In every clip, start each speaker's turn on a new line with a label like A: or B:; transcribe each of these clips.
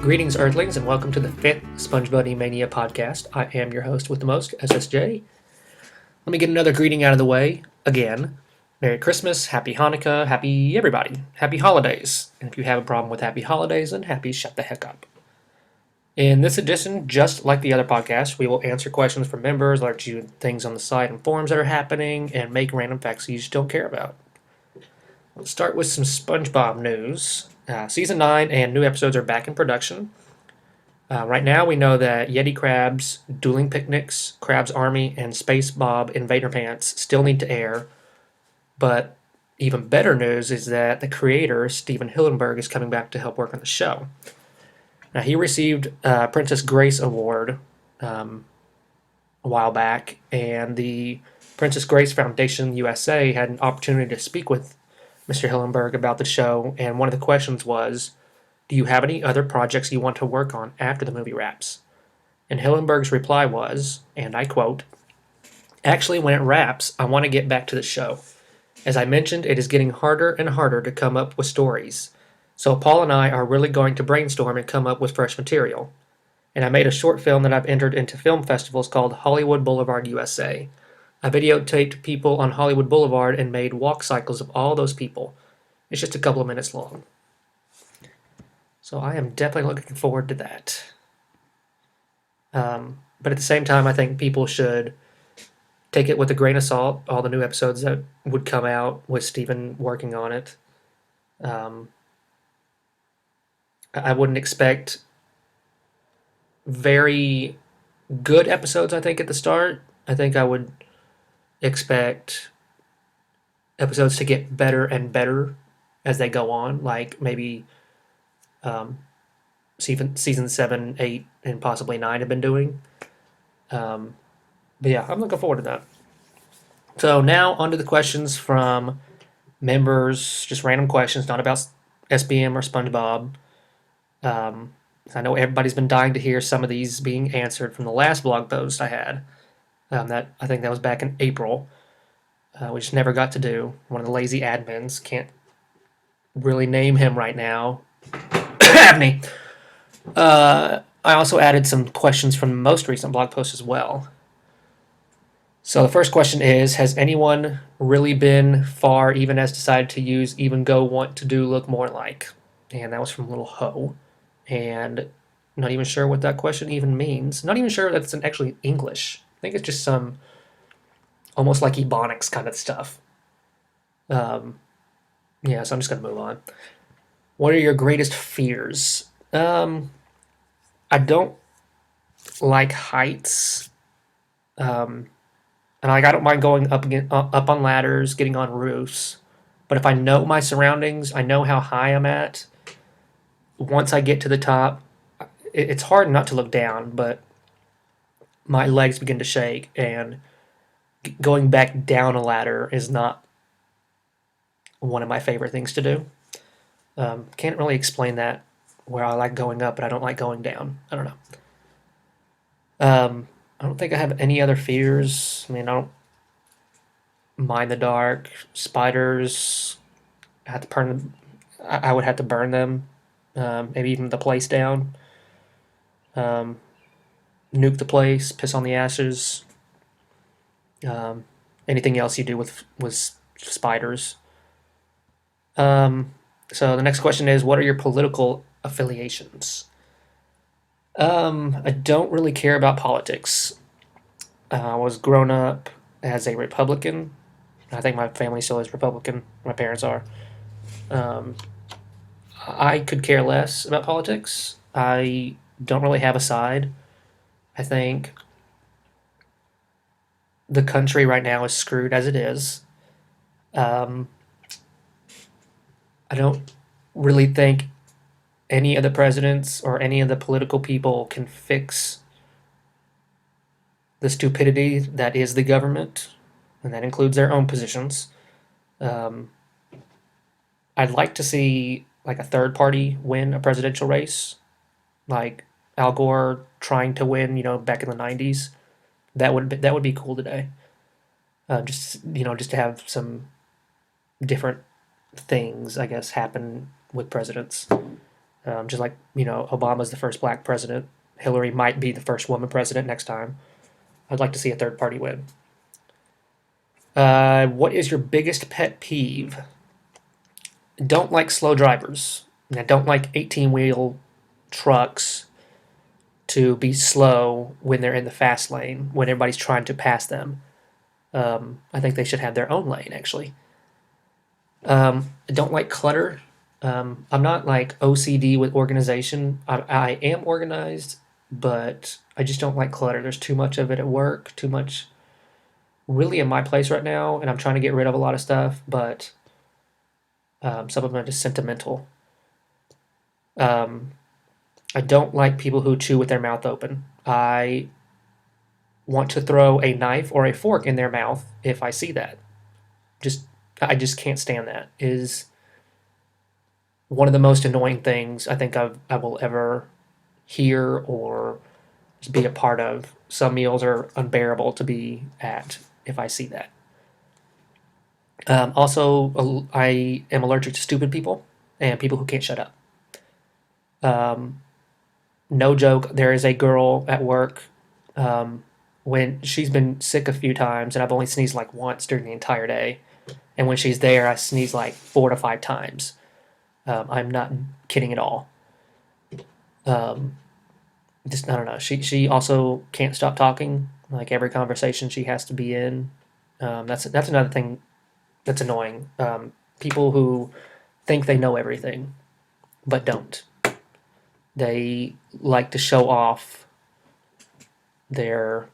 A: Greetings, Earthlings, and welcome to the 5th SpongeBuddy Mania podcast. I am your host with the most, SSJ. Let me get another greeting out of the way again. Merry Christmas, Happy Hanukkah, Happy everybody, Happy Holidays. And if you have a problem with Happy Holidays, then happy shut the heck up. In this edition, just like the other podcast, we will answer questions from members, alert you things on the site and forums that are happening, and make random facts you just don't care about. Let's start with some SpongeBob news. Season 9 and new episodes are back in production. Right now, we know that Yeti Crabs, Dueling Picnics, Crab's Army, and Space Bob Invader Pants still need to air. But even better news is that the creator, Steven Hillenburg, is coming back to help work on the show. Now, he received a Princess Grace Award a while back, and the Princess Grace Foundation USA had an opportunity to speak with Mr. Hillenburg about the show, and one of the questions was, do you have any other projects you want to work on after the movie wraps? And Hillenburg's reply was, and I quote, "Actually, when it wraps, I want to get back to the show. As I mentioned, it is getting harder and harder to come up with stories. So Paul and I are really going to brainstorm and come up with fresh material. And I made a short film that I've entered into film festivals called Hollywood Boulevard USA. I videotaped people on Hollywood Boulevard and made walk cycles of all those people. It's just a couple of minutes long." So I am definitely looking forward to that. But at the same time, I think people should take it with a grain of salt, all the new episodes that would come out with Steven working on it. I wouldn't expect very good episodes, I think, at the start. I think I would expect episodes to get better and better as they go on, like maybe season 7, 8, and possibly 9 have been doing. But yeah, I'm looking forward to that. So now onto the questions from members, just random questions, not about SBM or SpongeBob. I know everybody's been dying to hear some of these being answered from the last blog post I had. That I think that was back in April. We just never got to do. One of the lazy admins, can't really name him right now. Abney. I also added some questions from the most recent blog post as well. So the first question is, has anyone really been far even as decided to use even go want to do look more like? And that was from Little Ho. And not even sure what that question even means. Not even sure that it's actually English. I think it's just some almost like Ebonics kind of stuff. Yeah, so I'm just going to move on. What are your greatest fears? I don't like heights. And I don't mind going up on ladders, getting on roofs. But if I know my surroundings, I know how high I'm at, once I get to the top, it's hard not to look down, but my legs begin to shake, and going back down a ladder is not one of my favorite things to do. Can't really explain that, where I like going up, but I don't like going down. I don't know. I don't think I have any other fears. I mean, I don't mind the dark. Spiders, I would have to burn them. Maybe even the place down. Nuke the place, piss on the ashes. Anything else you do with spiders. So the next question is, what are your political affiliations? I don't really care about politics. I was grown up as a Republican. I think my family still is Republican. My parents are. I could care less about politics. I don't really have a side. I think the country right now is screwed as it is. I don't really think any of the presidents or any of the political people can fix the stupidity that is the government, and that includes their own positions. I'd like to see like a third party win a presidential race, like Al Gore trying to win, back in the 90s. That would be cool today. Just to have some different things, I guess, happen with presidents. Just like, Obama's the first black president. Hillary might be the first woman president next time. I'd like to see a third party win. What is your biggest pet peeve? Don't like slow drivers. I don't like 18-wheel trucks to be slow when they're in the fast lane, when everybody's trying to pass them. I think they should have their own lane, actually. I don't like clutter. I'm not like OCD with organization. I am organized, but I just don't like clutter. There's too much of it at work, too much really in my place right now, and I'm trying to get rid of a lot of stuff, but some of them are just sentimental. Um, I don't like people who chew with their mouth open. I want to throw a knife or a fork in their mouth if I see that. Just I just can't stand that. It is one of the most annoying things I think I will ever hear or just be a part of. Some meals are unbearable to be at if I see that. Also, I am allergic to stupid people and people who can't shut up. Um, no joke, there is a girl at work when she's been sick a few times, and I've only sneezed like once during the entire day. And when she's there, I sneeze like 4 to 5 times. I'm not kidding at all. Um, just I don't know. She also can't stop talking. Like every conversation she has to be in. That's another thing that's annoying. People who think they know everything but don't. They like to show off their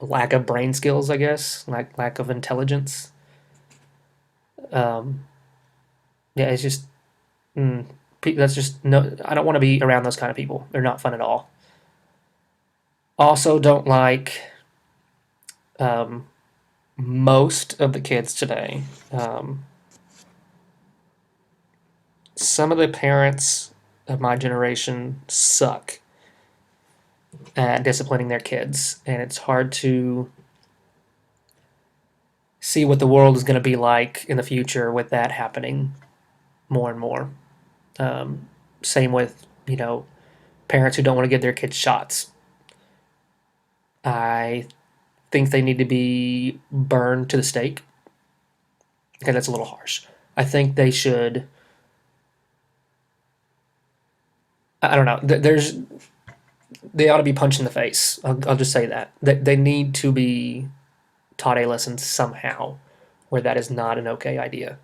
A: lack of brain skills, I guess, lack of intelligence. Um, yeah, it's just mm, that's just no. I don't want to be around those kind of people. They're not fun at all. Also, don't like um, most of the kids today. Some of the parents of my generation suck at disciplining their kids, and it's hard to see what the world is going to be like in the future with that happening more and more. Um, Same with parents who don't want to give their kids shots. I think they need to be burned to the stake. Okay, that's a little harsh. I think they should. I don't know. They ought to be punched in the face. I'll just say that. They need to be taught a lesson somehow where that is not an okay idea.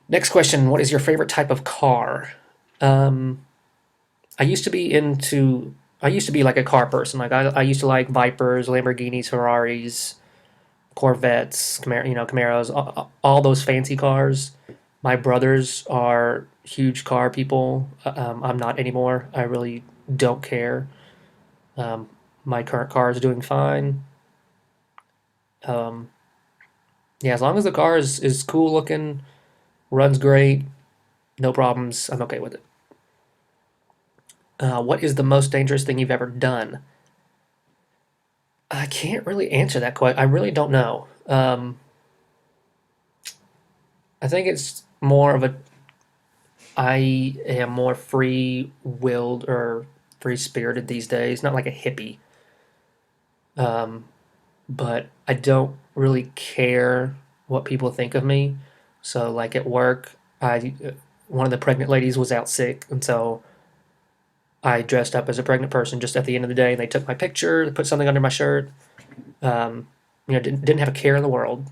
A: Next question. What is your favorite type of car? Um, I used to be into. I used to be like a car person. Like I used to like Vipers, Lamborghinis, Ferraris, Corvettes, Camaros, all those fancy cars. My brothers are huge car people. I'm not anymore. I really don't care. Um, my current car is doing fine. Um, yeah, as long as the car is cool looking, runs great, no problems, I'm okay with it. What is the most dangerous thing you've ever done? I can't really answer that quite. I really don't know. I think it's more of a. I am more free willed or free spirited these days. Not like a hippie, um, but I don't really care what people think of me. So, like at work, I one of the pregnant ladies was out sick, and so I dressed up as a pregnant person just at the end of the day. And they took my picture, they put something under my shirt. Um, didn't have a care in the world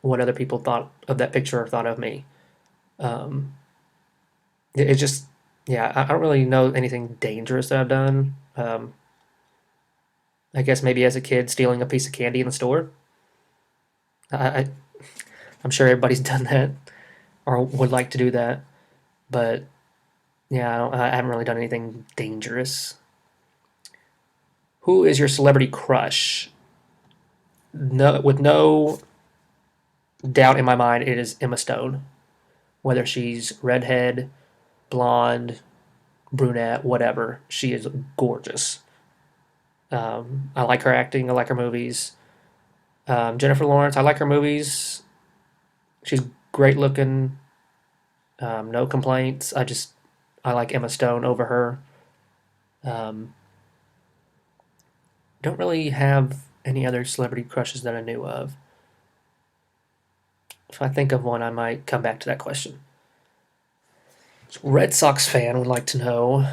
A: what other people thought of that picture or thought of me. Um, it just, yeah, I don't really know anything dangerous that I've done. I guess maybe as a kid stealing a piece of candy in the store. I I'm sure everybody's done that or would like to do that, but yeah, I haven't really done anything dangerous. Who is your celebrity crush? No, with no doubt in my mind, it is Emma Stone. Whether she's redhead, blonde, brunette, whatever, she is gorgeous. I like her acting. I like her movies. Jennifer Lawrence, I like her movies. She's great looking. No complaints. I like Emma Stone over her. Um, don't really have any other celebrity crushes that I knew of. If I think of one, I might come back to that question. Red Sox fan would like to know.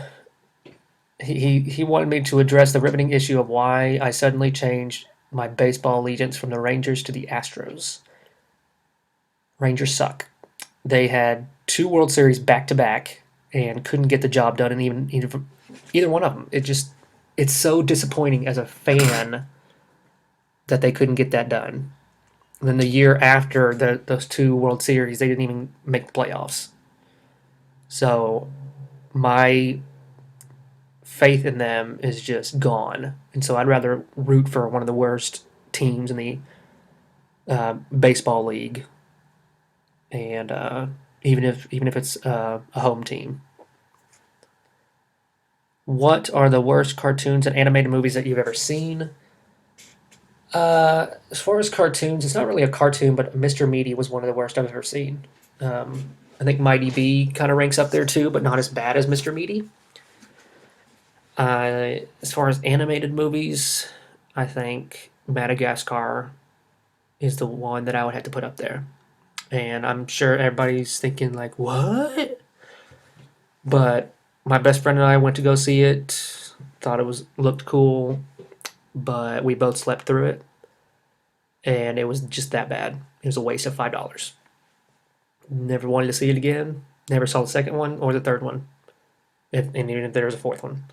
A: He wanted me to address the riveting issue of why I suddenly changed my baseball allegiance from the Rangers to the Astros. Rangers suck. They had two World Series back to back and couldn't get the job done in either one of them. It's so disappointing as a fan that they couldn't get that done. And then the year after those two World Series, they didn't even make the playoffs. So my faith in them is just gone. And so I'd rather root for one of the worst teams in the baseball league, and even if it's a home team. What are the worst cartoons and animated movies that you've ever seen? As far as cartoons, it's not really a cartoon, but Mr. Meaty was one of the worst I've ever seen. I think Mighty B kind of ranks up there too, but not as bad as Mr. Meaty. As far as animated movies, I think Madagascar is the one that I would have to put up there. And I'm sure everybody's thinking like, "What?" But my best friend and I went to go see it. Thought it was looked cool, but we both slept through it, and it was just that bad. It was a waste of $5. Never wanted to see it again. Never saw the second one or the third one, and even if there was a fourth one.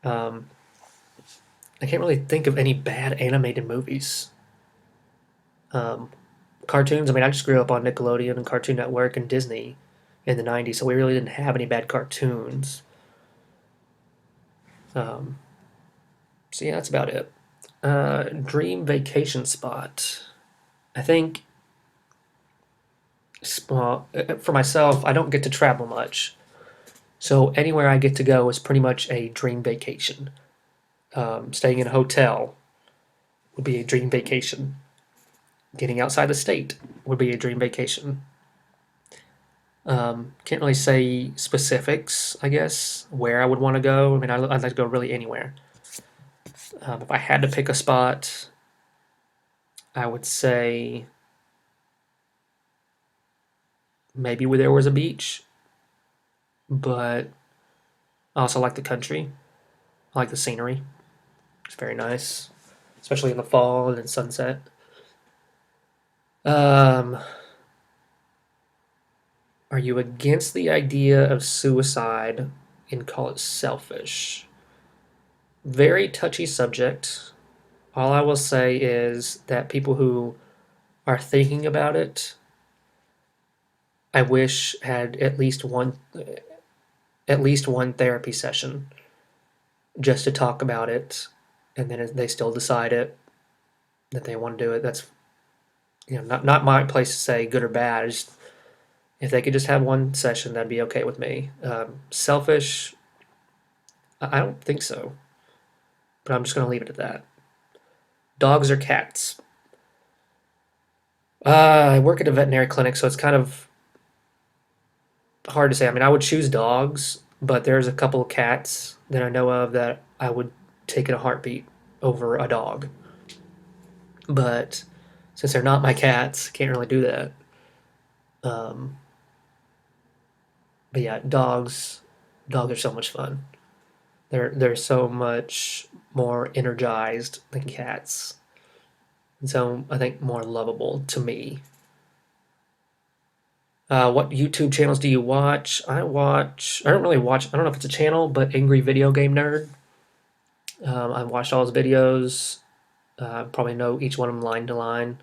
A: Um, I can't really think of any bad animated movies. Um, Cartoons. I mean, I just grew up on Nickelodeon and Cartoon Network and Disney in the '90s, so we really didn't have any bad cartoons. Um, so yeah, that's about it. Dream vacation spot. I think well, for myself, I don't get to travel much, so anywhere I get to go is pretty much a dream vacation. Staying in a hotel would be a dream vacation. Getting outside the state would be a dream vacation. Can't really say specifics, I guess, where I would want to go. I mean, I'd like to go really anywhere. If I had to pick a spot, I would say maybe where there was a beach, but I also like the country. I like the scenery. It's very nice, especially in the fall and in sunset. Um, are you against the idea of suicide and call it selfish? Very touchy subject. All I will say is that people who are thinking about it, I wish had at least one therapy session just to talk about it, and then if they still decide that they want to do it. That's not my place to say good or bad. Just, if they could just have one session, that'd be okay with me. Selfish, I don't think so, but I'm just gonna leave it at that. Dogs or cats? I work at a veterinary clinic, so it's kind of hard to say. I mean, I would choose dogs, but there's a couple of cats that I know of that I would take in a heartbeat over a dog. But since they're not my cats, can't really do that. Um, but yeah, dogs are so much fun. They're so much more energized than cats, and so I think more lovable to me. What YouTube channels do you watch? I don't really watch. I don't know if it's a channel, but Angry Video Game Nerd. I've watched all his videos. Probably know each one of them line to line.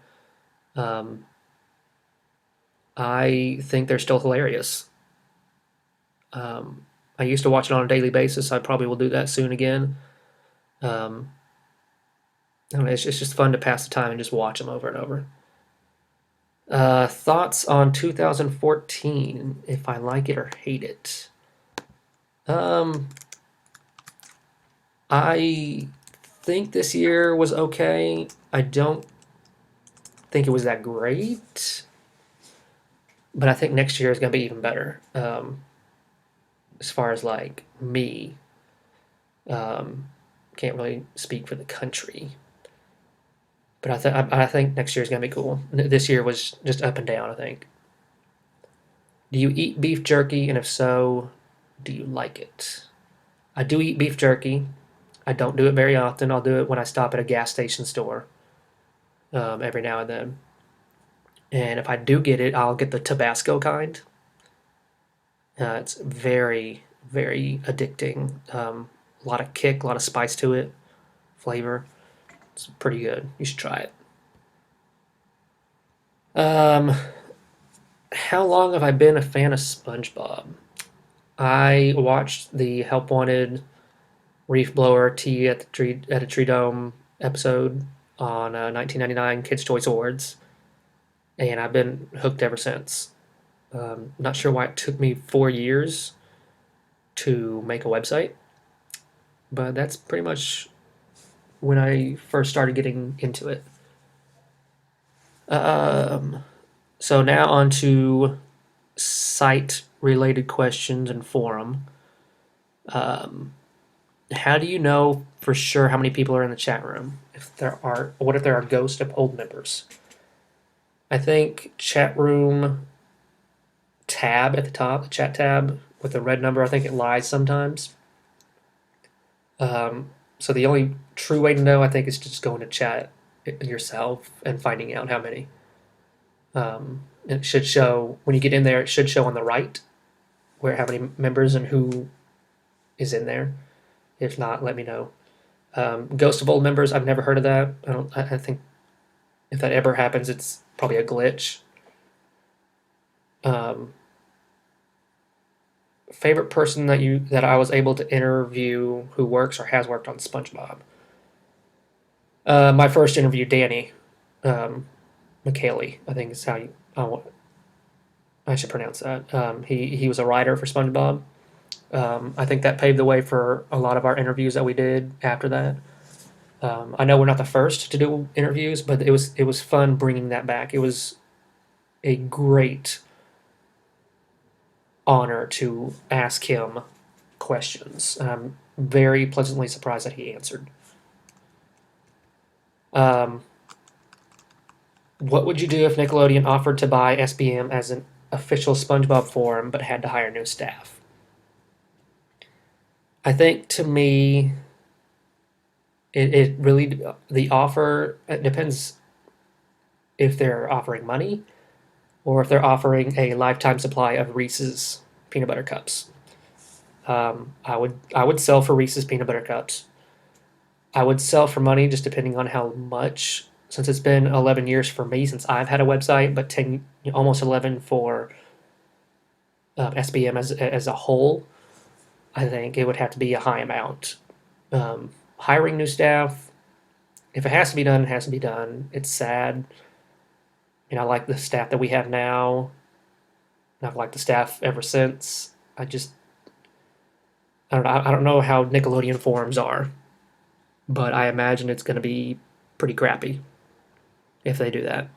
A: Um, I think they're still hilarious. Um, I used to watch it on a daily basis. I probably will do that soon again. Um, I don't know, it's just fun to pass the time and just watch them over and over. Thoughts on 2014, if I like it or hate it. Um, I think this year was okay. I don't think it was that great, but I think next year is going to be even better. As far as like me, um, can't really speak for the country, but I think next year is going to be cool. This year was just up and down, I think. Do you eat beef jerky, and if so, do you like it? I do eat beef jerky. I don't do it very often. I'll do it when I stop at a gas station store every now and then. And if I do get it, I'll get the Tabasco kind. It's very, very addicting. A lot of kick, a lot of spice to it, flavor. It's pretty good. You should try it. How long have I been a fan of SpongeBob? I watched the Help Wanted Reef Blower Tea at a Tree Dome episode on 1999 Kids Choice Awards, and I've been hooked ever since. Not sure why it took me 4 years to make a website, but that's pretty much when I first started getting into it. So now on to site related questions and forum. How do you know for sure how many people are in the chat room? What if there are ghosts of old members? I think chat room tab at the top, the chat tab with the red number, I think it lies sometimes. So the only true way to know, I think, is to just go into chat yourself and finding out how many. It should show when you get in there. It should show on the right where how many members and who is in there. If not, let me know. Ghost of old members, I've never heard of that. I think if that ever happens, it's probably a glitch. Favorite person that I was able to interview who works or has worked on SpongeBob. My first interview, Danny McKaylee, I think is how I should pronounce that. He was a writer for SpongeBob. I think that paved the way for a lot of our interviews that we did after that. I know we're not the first to do interviews, but it was fun bringing that back. It was a great honor to ask him questions. I'm very pleasantly surprised that he answered. What would you do if Nickelodeon offered to buy SBM as an official SpongeBob forum but had to hire new staff? I think to me, it really, the offer, it depends if they're offering money or if they're offering a lifetime supply of Reese's peanut butter cups. I would sell for Reese's peanut butter cups. I would sell for money just depending on how much, since it's been 11 years for me since I've had a website, but 10, almost 11 for SBM as a whole. I think it would have to be a high amount. Hiring new staff, if it has to be done, it has to be done. It's sad. I like the staff that we have now. I've liked the staff ever since. I don't know. I don't know how Nickelodeon forums are, but I imagine it's going to be pretty crappy if they do that.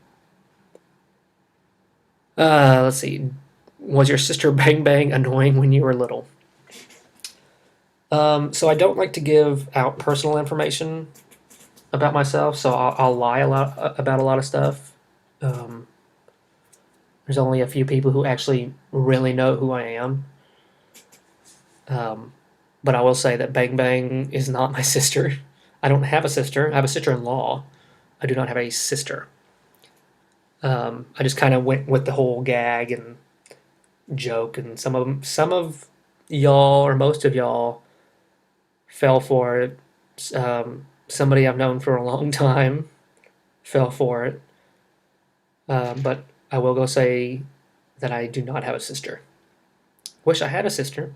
A: Let's see. Was your sister Bang Bang annoying when you were little? So I don't like to give out personal information about myself, so I'll lie about a lot of stuff. There's only a few people who actually really know who I am. But I will say that Bang Bang is not my sister. I don't have a sister. I have a sister-in-law. I do not have a sister. I just kind of went with the whole gag and joke, and some of y'all or most of y'all fell for it. Somebody I've known for a long time fell for it. But I will go say that I do not have a sister. Wish I had a sister,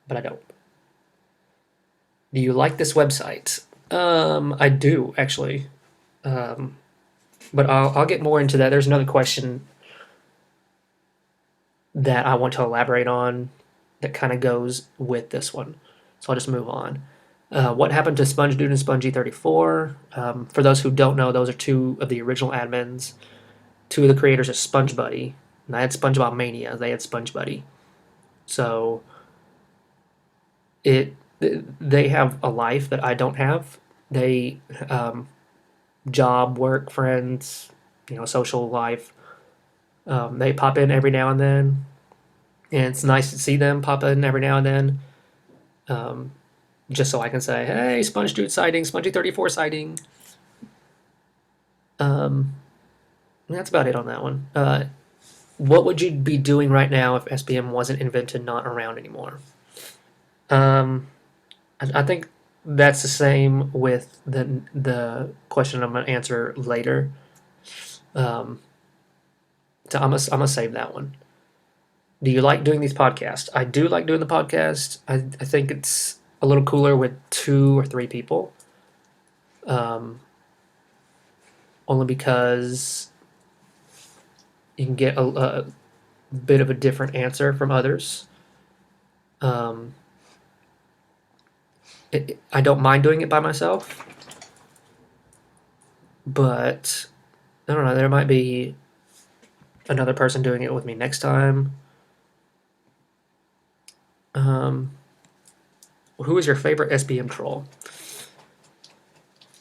A: but I don't. Do you like this website? I do, actually. But I'll get more into that. There's another question that I want to elaborate on that kind of goes with this one. So I'll just move on. What happened to Sponge Dude and Spongy34? For those who don't know, those are two of the original admins. Two of the creators of SpongeBuddy And I had SpongeBob Mania. They had SpongeBuddy. So it they have a life that I don't have. They job, work, friends, social life. They pop in every now and then, and it's nice to see them pop in every now and then. Um, just so I can say, "Hey, Sponge Dude sighting, Spongy34 sighting." Um, that's about it on that one. What would you be doing right now if SBM wasn't invented, not around anymore? Um, I think that's the same with the question I'm gonna answer later. Um, so I'm gonna save that one. Do you like doing these podcasts? I do like doing the podcast. I think it's a little cooler with 2 or 3 people. Um, only because you can get a bit of a different answer from others. Um, I don't mind doing it by myself, but I don't know. There might be another person doing it with me next time. Um, who is your favorite SBM troll?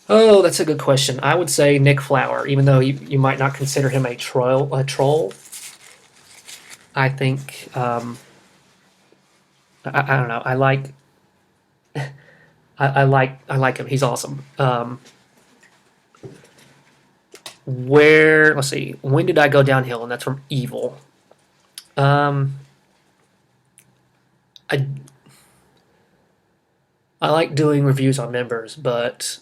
A: Oh, that's a good question. I would say Nick Flower, even though you might not consider him a troll. I think I don't know. I like him. He's awesome. Let's see. When did I go downhill? And that's from Evil. Um, I I like doing reviews on members, but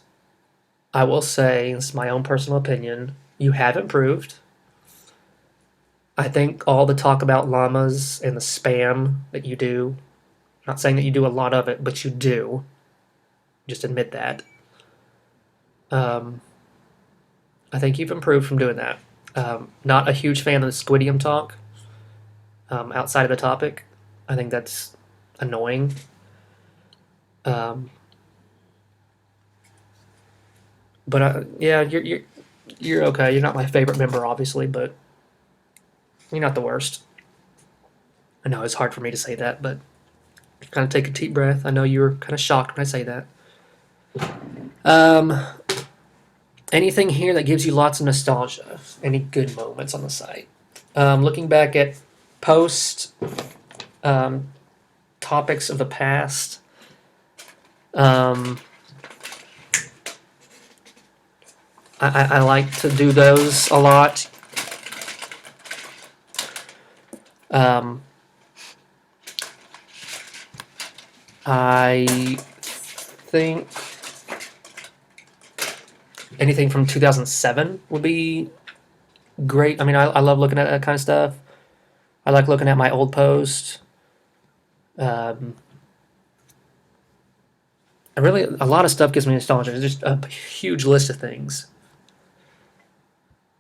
A: I will say, it's my own personal opinion, you have improved. I think all the talk about llamas and the spam that you do, not saying that you do a lot of it, but you do. Just admit that. Um, I think you've improved from doing that. Not a huge fan of the Squidium talk outside of the topic. I think that's annoying. Um, but yeah, you're okay. You're not my favorite member, obviously, but you're not the worst. I know it's hard for me to say that, but kind of take a deep breath. I know you were kind of shocked when I say that. Um, anything here that gives you lots of nostalgia? Any good moments on the site? Looking back at post um, topics of the past. I like to do those a lot. I think anything from 2007 would be great. I mean, I love looking at that kind of stuff. I like looking at my old posts. A lot of stuff gives me nostalgia. There's just a huge list of things.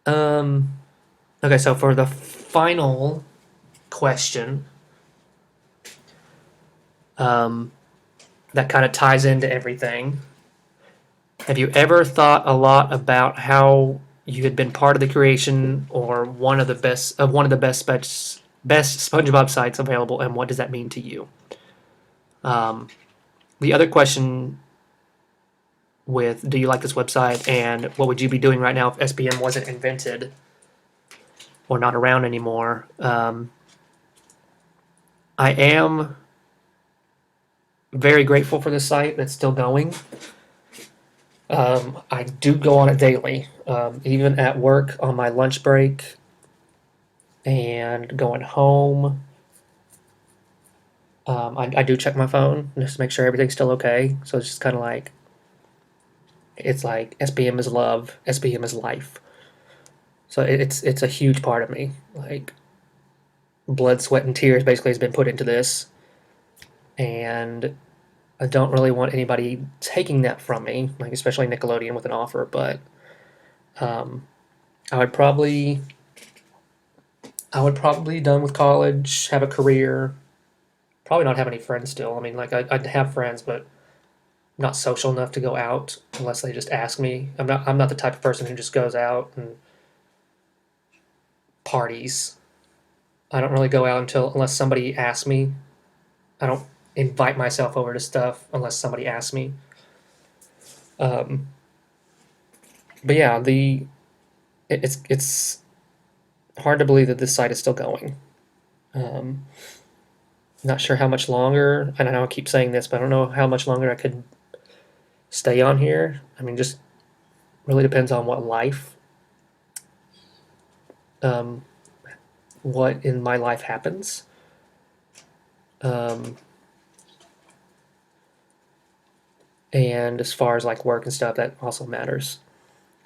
A: Okay, so for the final question, that kind of ties into everything. Have you ever thought a lot about how you had been part of the creation or one of the best SpongeBob sites available, and what does that mean to you? The other question with do you like this website and what would you be doing right now if SBM wasn't invented or not around anymore? I am very grateful for this site that's still going. I do go on it daily, even at work on my lunch break and going home. I do check my phone just to make sure everything's still okay. So it's just kind of like, it's like SBM is love, SBM is life. So it's a huge part of me. Like blood, sweat, and tears basically has been put into this, and I don't really want anybody taking that from me, like especially Nickelodeon with an offer. But um, I would probably be done with college, have a career, probably not have any friends still. I mean, like I'd have friends, but not social enough to go out unless they just ask me. I'm not the type of person who just goes out and parties. I don't really go out unless somebody asks me. I don't invite myself over to stuff unless somebody asks me. Um, but yeah, it's hard to believe that this site is still going. Um, Not sure how much longer, and I know I keep saying this, but I don't know how much longer I could stay on here. I mean, just really depends on um, what in my life happens. Um, and as far as like work and stuff, that also matters.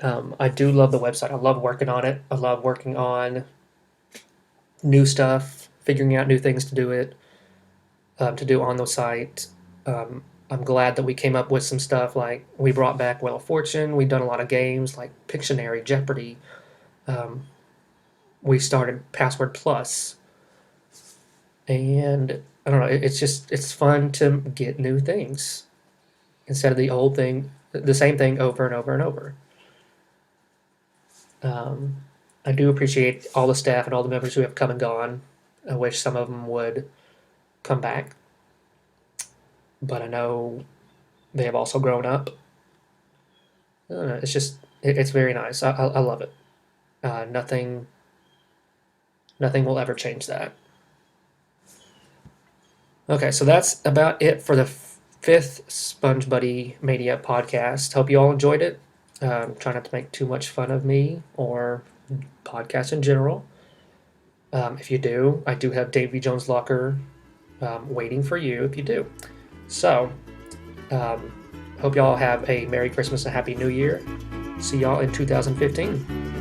A: I do love the website. I love working on it. I love working on new stuff, figuring out new things to do on the site. I'm glad that we came up with some stuff like we brought back Wheel of Fortune. We've done a lot of games like Pictionary, Jeopardy. Um, we started Password Plus, and I don't know. It's fun to get new things instead of the same thing over and over and over. Um, I do appreciate all the staff and all the members who have come and gone. I wish some of them would come back, but I know they have also grown up. It's very nice. I love it. Nothing will ever change that. Okay, so that's about it for the fifth SpongeBuddy Mania podcast. Hope you all enjoyed it. Try not to make too much fun of me or podcasts in general. If you do, I do have Davy Jones' Locker waiting for you if you do. So, hope y'all have a Merry Christmas and Happy New Year. See y'all in 2015.